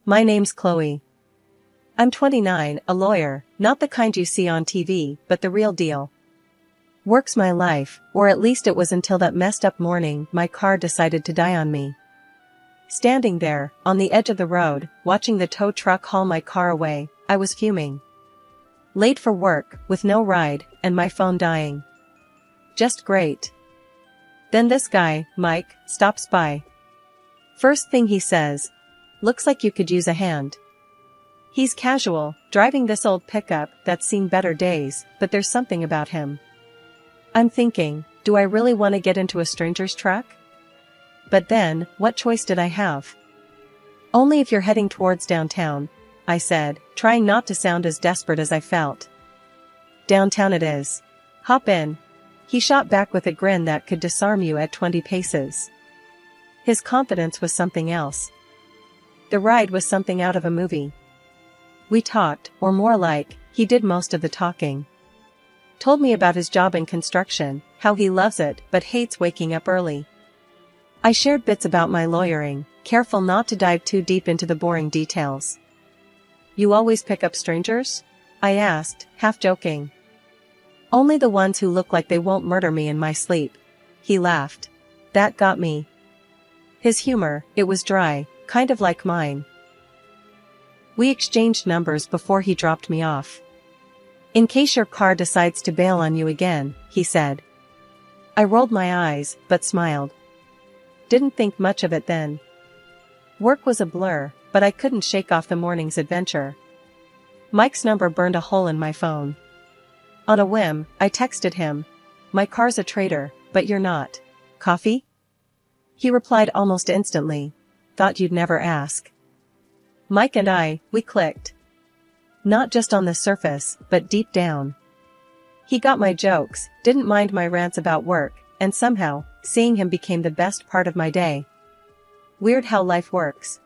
My name's Chloe. I'm 29, a lawyer, not the kind you see on TV, but the real deal. Work's my life, or at least it was until that messed up morning my car decided to die on me. Standing there, on the edge of the road, watching the tow truck haul my car away, I was fuming. Late for work, with no ride, and my phone dying. Just great. Then this guy, Mike, stops by. First thing he says, "Looks like you could use a hand." He's casual, driving this old pickup that's seen better days, but there's something about him. I'm thinking, do I really want to get into a stranger's truck? But then, what choice did I have? Only if you're heading towards downtown, I said, trying not to sound as desperate as I felt. Downtown it is. Hop in. He shot back with a grin that could disarm you at 20 paces. His confidence was something else. The ride was something out of a movie. We talked, or more like, he did most of the talking. Told me about his job in construction, how he loves it but hates waking up early. I shared bits about my lawyering, careful not to dive too deep into the boring details. You always pick up strangers? I asked, half joking. Only the ones who look like they won't murder me in my sleep. He laughed. That got me. His humor, it was dry, kind of like mine. We exchanged numbers before he dropped me off. In case your car decides to bail on you again, he said. I rolled my eyes, but smiled. Didn't think much of it then. Work was a blur, but I couldn't shake off the morning's adventure. Mike's number burned a hole in my phone. On a whim, I texted him. My car's a traitor, but you're not. Coffee? He replied almost instantly. Thought you'd never ask. Mike and we clicked. Not just on the surface, but deep down. He got my jokes, didn't mind my rants about work, and somehow, seeing him became the best part of my day. Weird how life works.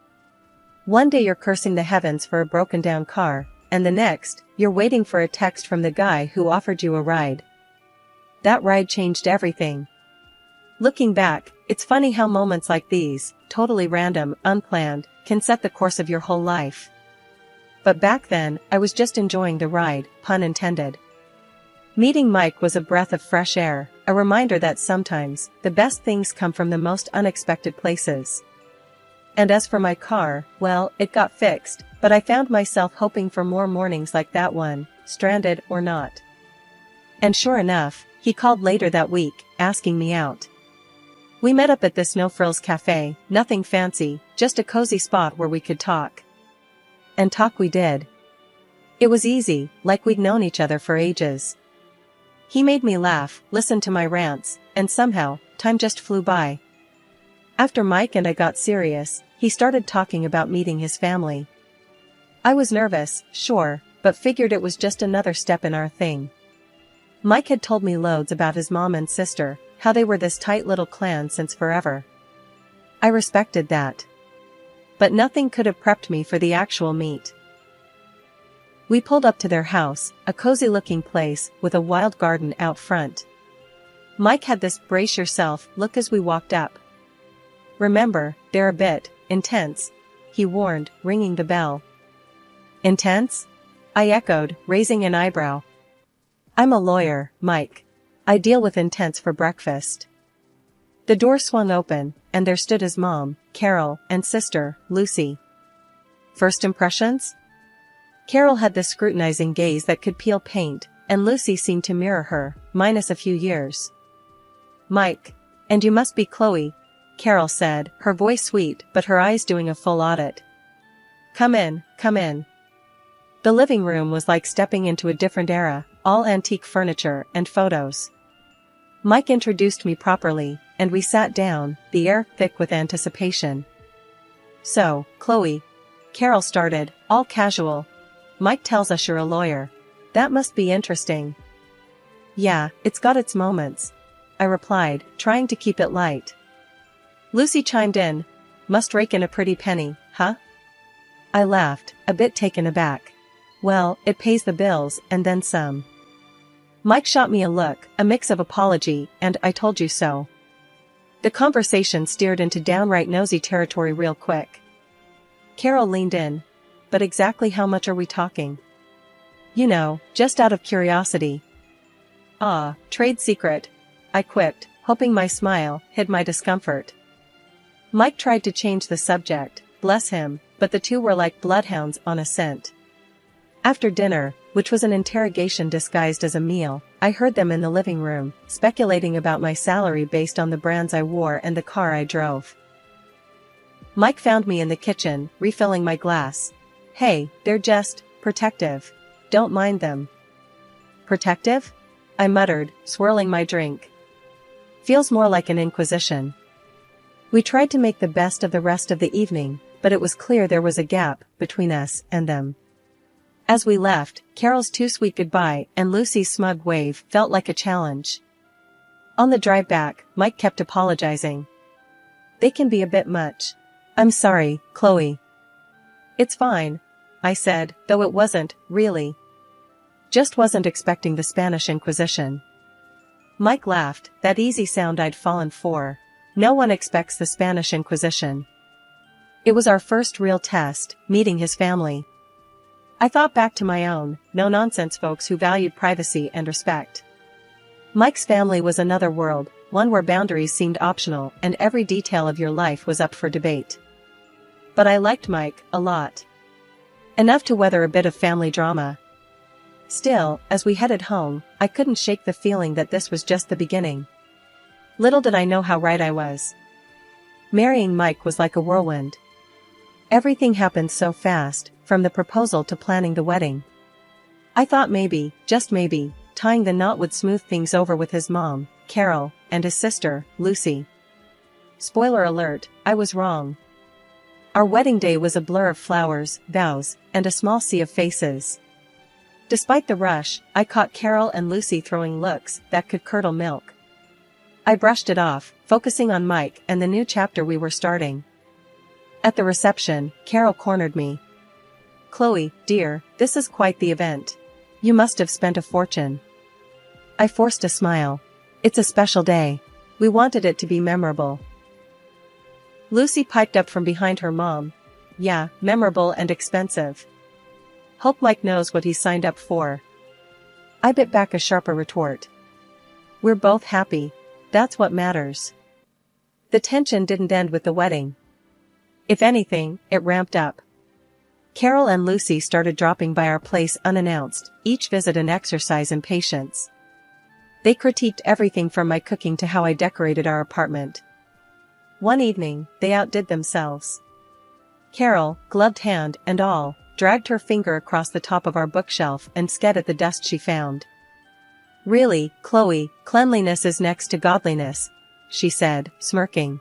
One day you're cursing the heavens for a broken down car, and the next, you're waiting for a text from the guy who offered you a ride. That ride changed everything. Looking back, it's funny how moments like these, totally random, unplanned, can set the course of your whole life. But back then, I was just enjoying the ride, pun intended. Meeting Mike was a breath of fresh air, a reminder that sometimes, the best things come from the most unexpected places. And as for my car, well, it got fixed, but I found myself hoping for more mornings like that one, stranded or not. And sure enough, he called later that week, asking me out. We met up at this No Frills Cafe, nothing fancy, just a cozy spot where we could talk. And talk we did. It was easy, like we'd known each other for ages. He made me laugh, listened to my rants, and somehow, time just flew by. After Mike and I got serious, he started talking about meeting his family. I was nervous, sure, but figured it was just another step in our thing. Mike had told me loads about his mom and sister, how they were this tight little clan since forever. I respected that. But nothing could have prepped me for the actual meet. We pulled up to their house, a cozy-looking place with a wild garden out front. Mike had this brace yourself look as we walked up. Remember, they're a bit intense, he warned, ringing the bell. Intense? I echoed, raising an eyebrow. I'm a lawyer, Mike. I deal with intense for breakfast. The door swung open, and there stood his mom, Carol, and sister, Lucy. First impressions? Carol had the scrutinizing gaze that could peel paint, and Lucy seemed to mirror her, minus a few years. Mike. And you must be Chloe, Carol said, her voice sweet but her eyes doing a full audit. Come in, come in. The living room was like stepping into a different era, all antique furniture and photos. Mike introduced me properly, and we sat down, the air thick with anticipation. So, Chloe. Carol started, all casual. Mike tells us you're a lawyer. That must be interesting. Yeah, it's got its moments, I replied, trying to keep it light. Lucy chimed in. Must rake in a pretty penny, huh? I laughed, a bit taken aback. Well, it pays the bills, and then some. Mike shot me a look, a mix of apology and I told you so. The conversation steered into downright nosy territory real quick. Carol leaned in. But exactly how much are we talking? You know, just out of curiosity. Ah, trade secret. I quipped, hoping my smile hid my discomfort. Mike tried to change the subject, bless him, but the two were like bloodhounds on a scent. After dinner, which was an interrogation disguised as a meal, I heard them in the living room, speculating about my salary based on the brands I wore and the car I drove. Mike found me in the kitchen, refilling my glass. Hey, they're just protective. Don't mind them. Protective? I muttered, swirling my drink. Feels more like an inquisition. We tried to make the best of the rest of the evening, but it was clear there was a gap between us and them. As we left, Carol's too sweet goodbye and Lucy's smug wave felt like a challenge. On the drive back, Mike kept apologizing. They can be a bit much. I'm sorry, Chloe. It's fine, I said, though it wasn't, really. Just wasn't expecting the Spanish Inquisition. Mike laughed, that easy sound I'd fallen for. No one expects the Spanish Inquisition. It was our first real test, meeting his family. I thought back to my own, no-nonsense folks who valued privacy and respect. Mike's family was another world, one where boundaries seemed optional and every detail of your life was up for debate. But I liked Mike a lot. Enough to weather a bit of family drama. Still, as we headed home, I couldn't shake the feeling that this was just the beginning. Little did I know how right I was. Marrying Mike was like a whirlwind. Everything happened so fast, from the proposal to planning the wedding. I thought maybe, just maybe, tying the knot would smooth things over with his mom, Carol, and his sister, Lucy. Spoiler alert, I was wrong. Our wedding day was a blur of flowers, vows, and a small sea of faces. Despite the rush, I caught Carol and Lucy throwing looks that could curdle milk. I brushed it off, focusing on Mike and the new chapter we were starting. At the reception, Carol cornered me. Chloe, dear, this is quite the event. You must have spent a fortune. I forced a smile. It's a special day. We wanted it to be memorable. Lucy piped up from behind her mom. Yeah, memorable and expensive. Hope Mike knows what he's signed up for. I bit back a sharper retort. We're both happy. That's what matters. The tension didn't end with the wedding. If anything, it ramped up. Carol and Lucy started dropping by our place unannounced, each visit an exercise in patience. They critiqued everything from my cooking to how I decorated our apartment. One evening, they outdid themselves. Carol, gloved hand and all, dragged her finger across the top of our bookshelf and sked at the dust she found. Really, Chloe, cleanliness is next to godliness, she said, smirking.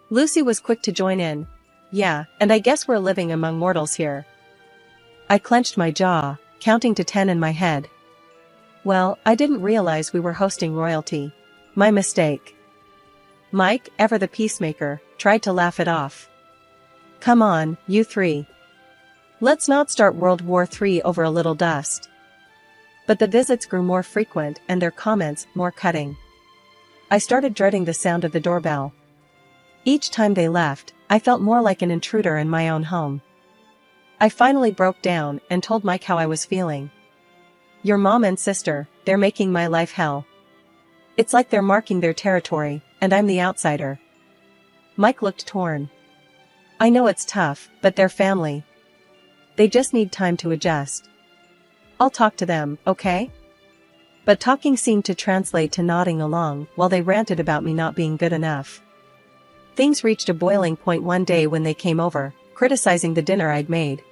Lucy was quick to join in. Yeah, and I guess we're living among mortals here. I clenched my jaw, counting to 10 in my head. Well, I didn't realize we were hosting royalty. My mistake. Mike, ever the peacemaker, tried to laugh it off. Come on, you three. Let's not start World War III over a little dust. But the visits grew more frequent and their comments more cutting. I started dreading the sound of the doorbell. Each time they left, I felt more like an intruder in my own home. I finally broke down and told Mike how I was feeling. Your mom and sister, they're making my life hell. It's like they're marking their territory, and I'm the outsider. Mike looked torn. I know it's tough, but they're family. They just need time to adjust. I'll talk to them, okay? But talking seemed to translate to nodding along while they ranted about me not being good enough. Things reached a boiling point one day when they came over, criticizing the dinner I'd made.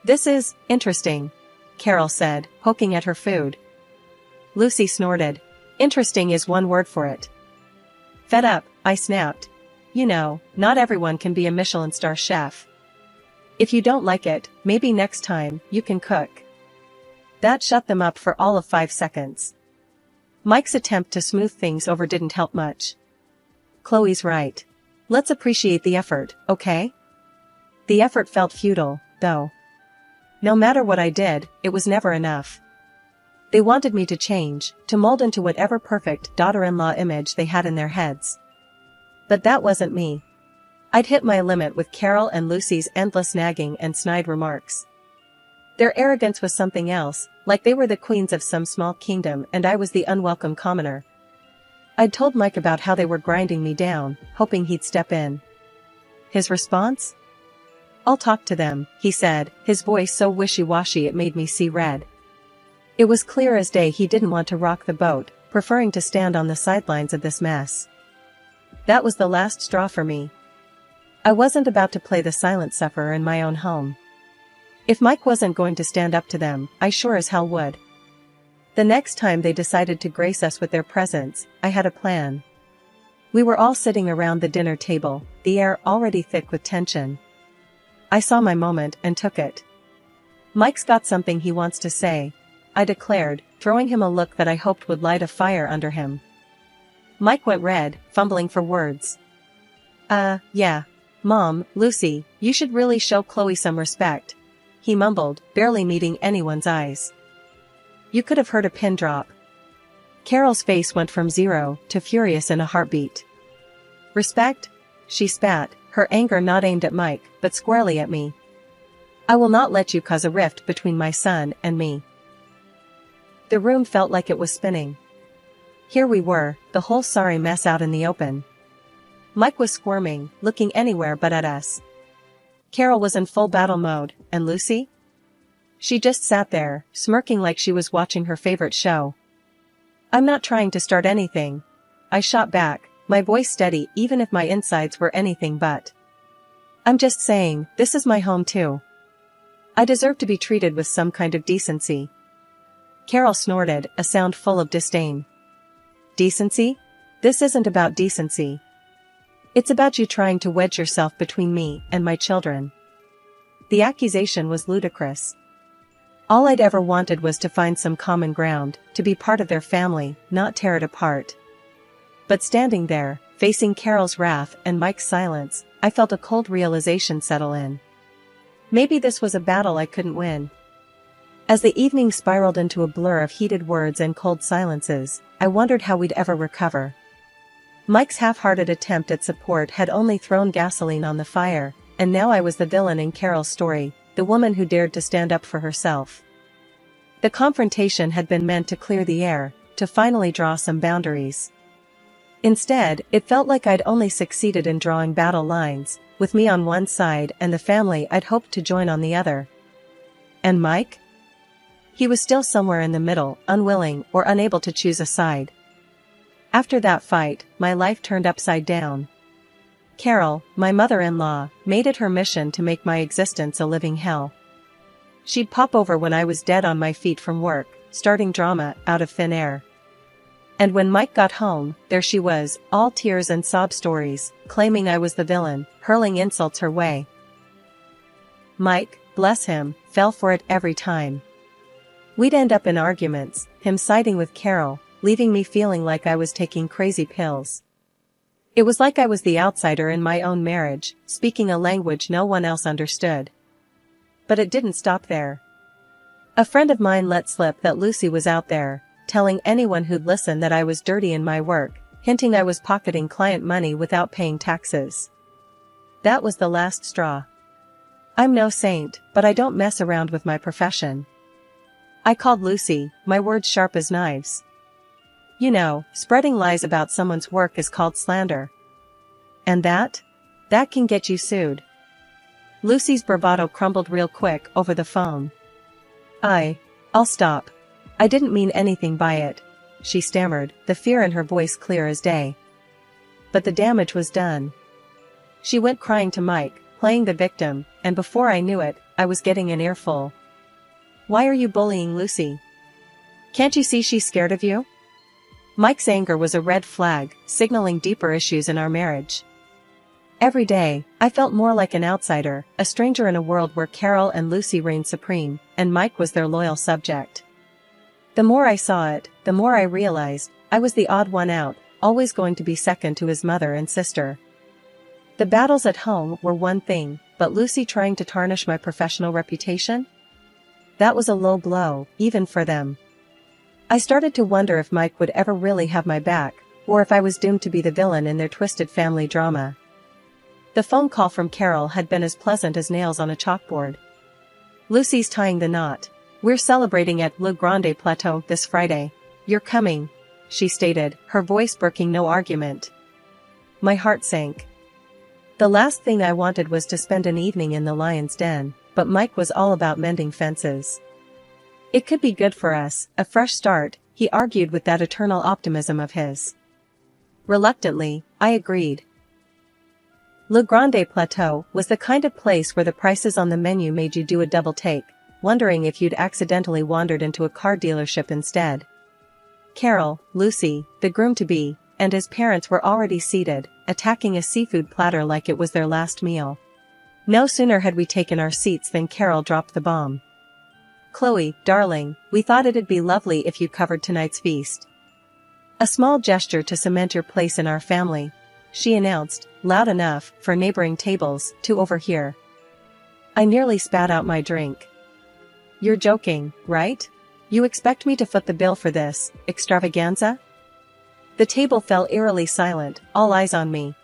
This is interesting, Carol said, poking at her food. Lucy snorted. Interesting is one word for it. Fed up, I snapped. You know, not everyone can be a Michelin star chef. If you don't like it, maybe next time, you can cook. That shut them up for all of 5 seconds. Mike's attempt to smooth things over didn't help much. Chloe's right. Let's appreciate the effort, okay? The effort felt futile, though. No matter what I did, it was never enough. They wanted me to change, to mold into whatever perfect daughter-in-law image they had in their heads. But that wasn't me. I'd hit my limit with Carol and Lucy's endless nagging and snide remarks. Their arrogance was something else, like they were the queens of some small kingdom and I was the unwelcome commoner. I'd told Mike about how they were grinding me down, hoping he'd step in. His response? "I'll talk to them," he said, his voice so wishy-washy it made me see red. It was clear as day he didn't want to rock the boat, preferring to stand on the sidelines of this mess. That was the last straw for me. I wasn't about to play the silent sufferer in my own home. If Mike wasn't going to stand up to them, I sure as hell would. The next time they decided to grace us with their presence, I had a plan. We were all sitting around the dinner table, the air already thick with tension. I saw my moment and took it. "Mike's got something he wants to say," I declared, throwing him a look that I hoped would light a fire under him. Mike went red, fumbling for words. Yeah. Mom, Lucy, you should really show Chloe some respect," he mumbled, barely meeting anyone's eyes. You could have heard a pin drop. Carol's face went from 0 to furious in a heartbeat. "Respect?" she spat, her anger not aimed at Mike, but squarely at me. "I will not let you cause a rift between my son and me." The room felt like it was spinning. Here we were, the whole sorry mess out in the open. Mike was squirming, looking anywhere but at us. Carol was in full battle mode, and Lucy? She just sat there, smirking like she was watching her favorite show. "I'm not trying to start anything," I shot back, my voice steady even if my insides were anything but. "I'm just saying, this is my home too. I deserve to be treated with some kind of decency." Carol snorted, a sound full of disdain. "Decency? This isn't about decency. It's about you trying to wedge yourself between me and my children." The accusation was ludicrous. All I'd ever wanted was to find some common ground, to be part of their family, not tear it apart. But standing there, facing Carol's wrath and Mike's silence, I felt a cold realization settle in. Maybe this was a battle I couldn't win. As the evening spiraled into a blur of heated words and cold silences, I wondered how we'd ever recover. Mike's half-hearted attempt at support had only thrown gasoline on the fire, and now I was the villain in Carol's story, the woman who dared to stand up for herself. The confrontation had been meant to clear the air, to finally draw some boundaries. Instead, it felt like I'd only succeeded in drawing battle lines, with me on one side and the family I'd hoped to join on the other. And Mike? He was still somewhere in the middle, unwilling or unable to choose a side. After that fight, my life turned upside down. Carol, my mother-in-law, made it her mission to make my existence a living hell. She'd pop over when I was dead on my feet from work, starting drama out of thin air. And when Mike got home, there she was, all tears and sob stories, claiming I was the villain, hurling insults her way. Mike, bless him, fell for it every time. We'd end up in arguments, him siding with Carol, leaving me feeling like I was taking crazy pills. It was like I was the outsider in my own marriage, speaking a language no one else understood. But it didn't stop there. A friend of mine let slip that Lucy was out there, telling anyone who'd listen that I was dirty in my work, hinting I was pocketing client money without paying taxes. That was the last straw. I'm no saint, but I don't mess around with my profession. I called Lucy, my words sharp as knives. You know, spreading lies about someone's work is called slander. And that can get you sued. Lucy's bravado crumbled real quick over the phone. I'll stop. I didn't mean anything by it, she stammered, the fear in her voice clear as day. But the damage was done. She went crying to Mike, playing the victim, and before I knew it, I was getting an earful. Why are you bullying Lucy? Can't you see she's scared of you? Mike's anger was a red flag, signaling deeper issues in our marriage. Every day, I felt more like an outsider, a stranger in a world where Carol and Lucy reigned supreme, and Mike was their loyal subject. The more I saw it, the more I realized, I was the odd one out, always going to be second to his mother and sister. The battles at home were one thing, but Lucy trying to tarnish my professional reputation? That was a low blow, even for them. I started to wonder if Mike would ever really have my back, or if I was doomed to be the villain in their twisted family drama. The phone call from Carol had been as pleasant as nails on a chalkboard. Lucy's tying the knot. We're celebrating at Le Grande Plateau this Friday. You're coming, she stated, her voice broking no argument. My heart sank. The last thing I wanted was to spend an evening in the lion's den, but Mike was all about mending fences. It could be good for us, a fresh start, he argued with that eternal optimism of his. Reluctantly, I agreed. Le Grande Plateau was the kind of place where the prices on the menu made you do a double take, wondering if you'd accidentally wandered into a car dealership instead. Carol, Lucy, the groom-to-be, and his parents were already seated, attacking a seafood platter like it was their last meal. No sooner had we taken our seats than Carol dropped the bomb. Chloe, darling, we thought it'd be lovely if you covered tonight's feast. A small gesture to cement your place in our family, she announced, loud enough for neighboring tables to overhear. I nearly spat out my drink. You're joking, right? You expect me to foot the bill for this extravaganza? The table fell eerily silent, all eyes on me.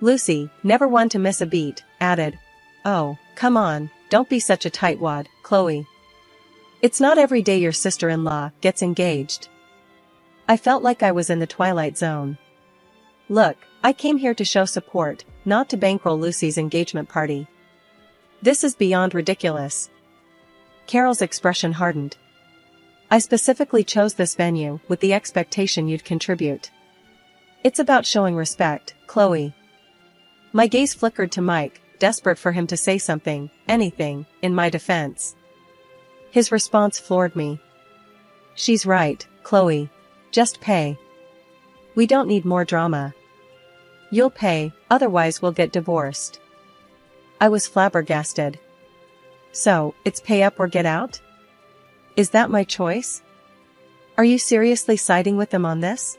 Lucy, never one to miss a beat, added, "Oh, come on, don't be such a tightwad, Chloe. It's not every day your sister-in-law gets engaged." I felt like I was in the Twilight Zone. Look, I came here to show support, not to bankroll Lucy's engagement party. This is beyond ridiculous. Carol's expression hardened. I specifically chose this venue with the expectation you'd contribute. It's about showing respect, Chloe. My gaze flickered to Mike, desperate for him to say something, anything, in my defense. His response floored me. She's right, Chloe. Just pay. We don't need more drama. You'll pay, otherwise we'll get divorced. I was flabbergasted. So, it's pay up or get out? Is that my choice? Are you seriously siding with them on this?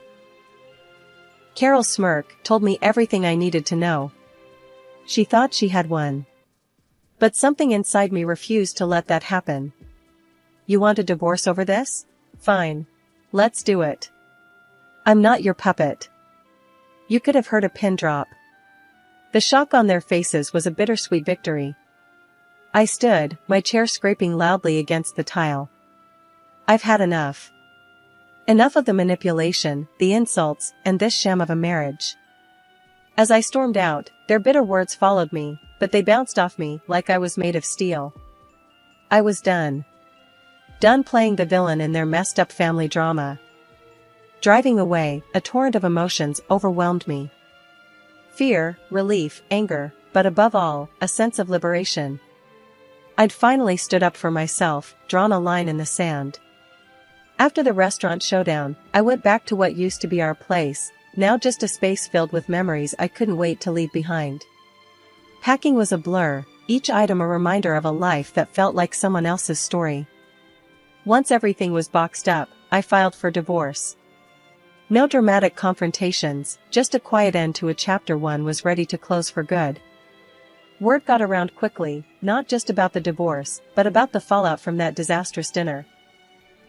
Carol's smirk told me everything I needed to know. She thought she had won. But something inside me refused to let that happen. You want a divorce over this? Fine. Let's do it. I'm not your puppet. You could have heard a pin drop. The shock on their faces was a bittersweet victory. I stood, my chair scraping loudly against the tile. I've had enough. Enough of the manipulation, the insults, and this sham of a marriage. As I stormed out, their bitter words followed me, but they bounced off me like I was made of steel. I was done. Done playing the villain in their messed up family drama. Driving away, a torrent of emotions overwhelmed me. Fear, relief, anger, but above all, a sense of liberation. I'd finally stood up for myself, drawn a line in the sand. After the restaurant showdown, I went back to what used to be our place, now just a space filled with memories I couldn't wait to leave behind. Packing was a blur, each item a reminder of a life that felt like someone else's story. Once everything was boxed up, I filed for divorce. No dramatic confrontations, just a quiet end to a chapter one was ready to close for good. Word got around quickly, not just about the divorce, but about the fallout from that disastrous dinner.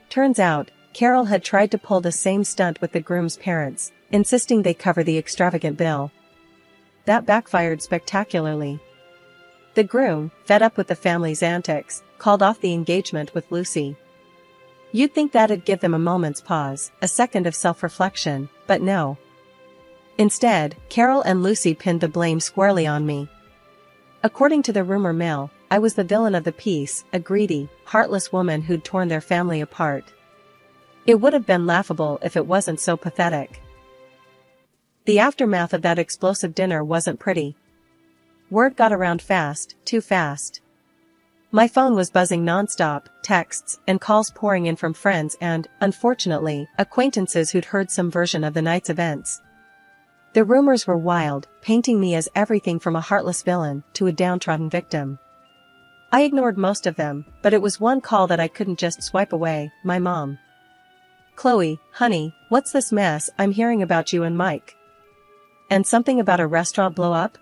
Turns out, Carol had tried to pull the same stunt with the groom's parents, insisting they cover the extravagant bill. That backfired spectacularly. The groom, fed up with the family's antics, called off the engagement with Lucy. You'd think that'd give them a moment's pause, a second of self-reflection, but no. Instead, Carol and Lucy pinned the blame squarely on me. According to the rumor mill, I was the villain of the piece, a greedy, heartless woman who'd torn their family apart. It would have been laughable if it wasn't so pathetic. The aftermath of that explosive dinner wasn't pretty. Word got around fast, too fast. My phone was buzzing nonstop, texts and calls pouring in from friends and, unfortunately, acquaintances who'd heard some version of the night's events. The rumors were wild, painting me as everything from a heartless villain to a downtrodden victim. I ignored most of them, but it was one call that I couldn't just swipe away, my mom. "Chloe, honey, what's this mess I'm hearing about you and Mike? And something about a restaurant blow up?"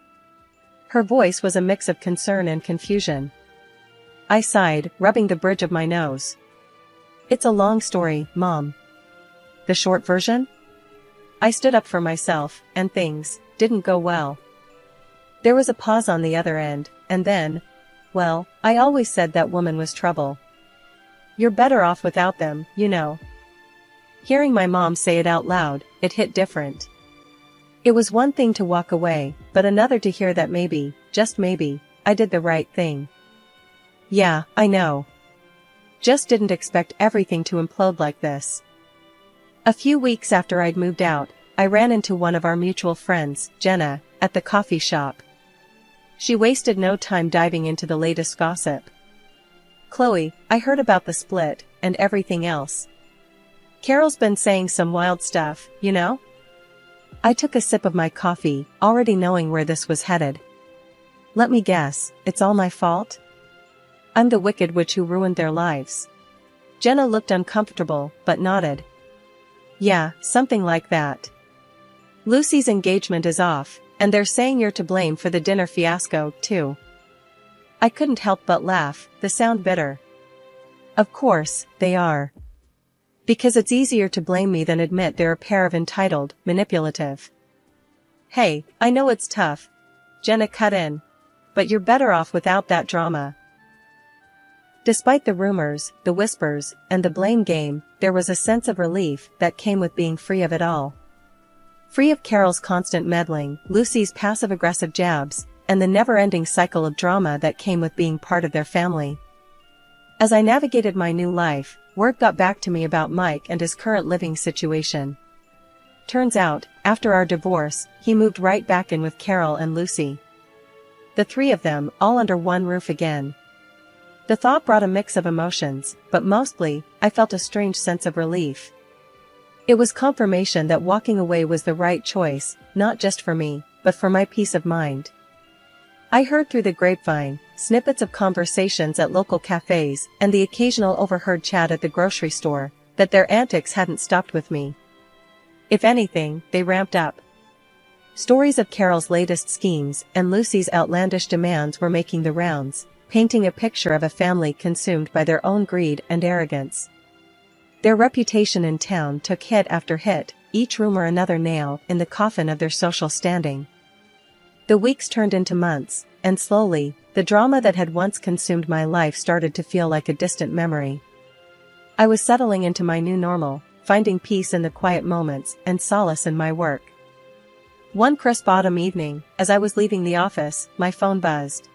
Her voice was a mix of concern and confusion. I sighed, rubbing the bridge of my nose. "It's a long story, Mom. The short version? I stood up for myself, and things didn't go well. There was a pause on the other end, and then, well, I always said that woman was trouble. You're better off without them, you know. Hearing my mom say it out loud, it hit different. It was one thing to walk away, but another to hear that maybe, just maybe, I did the right thing. Yeah, I know. Just didn't expect everything to implode like this. A few weeks after I'd moved out, I ran into one of our mutual friends, Jenna, at the coffee shop. She wasted no time diving into the latest gossip. Chloe, I heard about the split, and everything else. Carol's been saying some wild stuff, you know? I took a sip of my coffee, already knowing where this was headed. Let me guess, it's all my fault? I'm the wicked witch who ruined their lives. Jenna looked uncomfortable, but nodded. Yeah, something like that. Lucy's engagement is off, and they're saying you're to blame for the dinner fiasco, too. I couldn't help but laugh, they sound bitter. Of course, they are. Because it's easier to blame me than admit they're a pair of entitled, manipulative. Hey, I know it's tough. Jenna cut in. But you're better off without that drama. Despite the rumors, the whispers, and the blame game, there was a sense of relief that came with being free of it all. Free of Carol's constant meddling, Lucy's passive-aggressive jabs, and the never-ending cycle of drama that came with being part of their family. As I navigated my new life, word got back to me about Mike and his current living situation. Turns out, after our divorce, he moved right back in with Carol and Lucy. The three of them, all under one roof again. The thought brought a mix of emotions, but mostly, I felt a strange sense of relief. It was confirmation that walking away was the right choice, not just for me, but for my peace of mind. I heard through the grapevine, snippets of conversations at local cafes, and the occasional overheard chat at the grocery store, that their antics hadn't stopped with me. If anything, they ramped up. Stories of Carol's latest schemes and Lucy's outlandish demands were making the rounds, painting a picture of a family consumed by their own greed and arrogance. Their reputation in town took hit after hit, each rumor another nail in the coffin of their social standing. The weeks turned into months, and slowly, the drama that had once consumed my life started to feel like a distant memory. I was settling into my new normal, finding peace in the quiet moments and solace in my work. One crisp autumn evening, as I was leaving the office, my phone buzzed.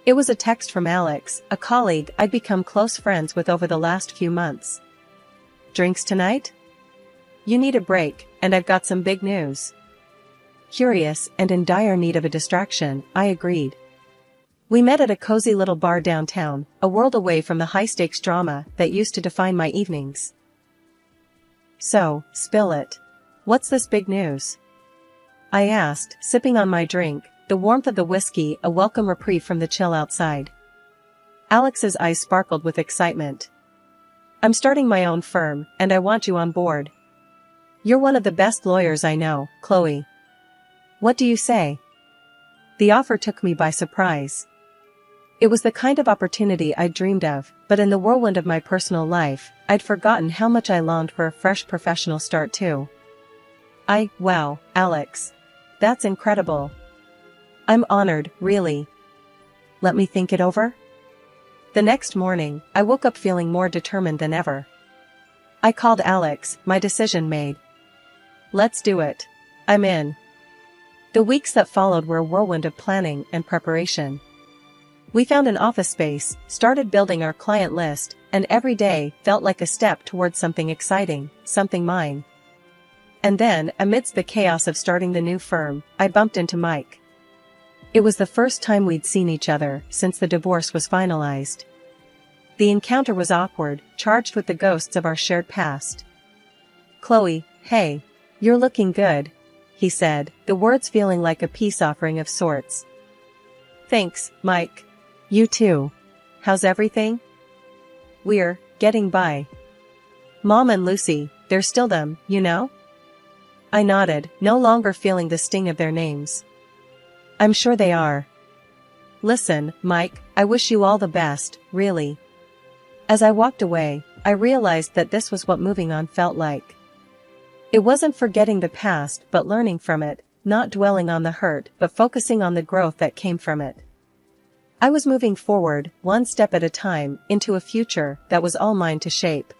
It was a text from Alex, a colleague I'd become close friends with over the last few months. Drinks tonight? You need a break, and I've got some big news. Curious and in dire need of a distraction, I agreed. We met at a cozy little bar downtown, a world away from the high-stakes drama that used to define my evenings. So, spill it. What's this big news? I asked, sipping on my drink, the warmth of the whiskey a welcome reprieve from the chill outside. Alex's eyes sparkled with excitement. I'm starting my own firm, and I want you on board. You're one of the best lawyers I know, Chloe. What do you say? The offer took me by surprise. It was the kind of opportunity I'd dreamed of, but in the whirlwind of my personal life, I'd forgotten how much I longed for a fresh professional start too. Wow, Alex. That's incredible. I'm honored, really. Let me think it over? The next morning, I woke up feeling more determined than ever. I called Alex, my decision made. Let's do it. I'm in. The weeks that followed were a whirlwind of planning and preparation. We found an office space, started building our client list, and every day felt like a step towards something exciting, something mine. And then, amidst the chaos of starting the new firm, I bumped into Mike. It was the first time we'd seen each other since the divorce was finalized. The encounter was awkward, charged with the ghosts of our shared past. Chloe, hey, you're looking good, he said, the words feeling like a peace offering of sorts. Thanks, Mike. You too. How's everything? We're getting by. Mom and Lucy, they're still them, you know? I nodded, no longer feeling the sting of their names. I'm sure they are. Listen, Mike, I wish you all the best, really. As I walked away, I realized that this was what moving on felt like. It wasn't forgetting the past but learning from it, not dwelling on the hurt but focusing on the growth that came from it. I was moving forward, one step at a time, into a future that was all mine to shape.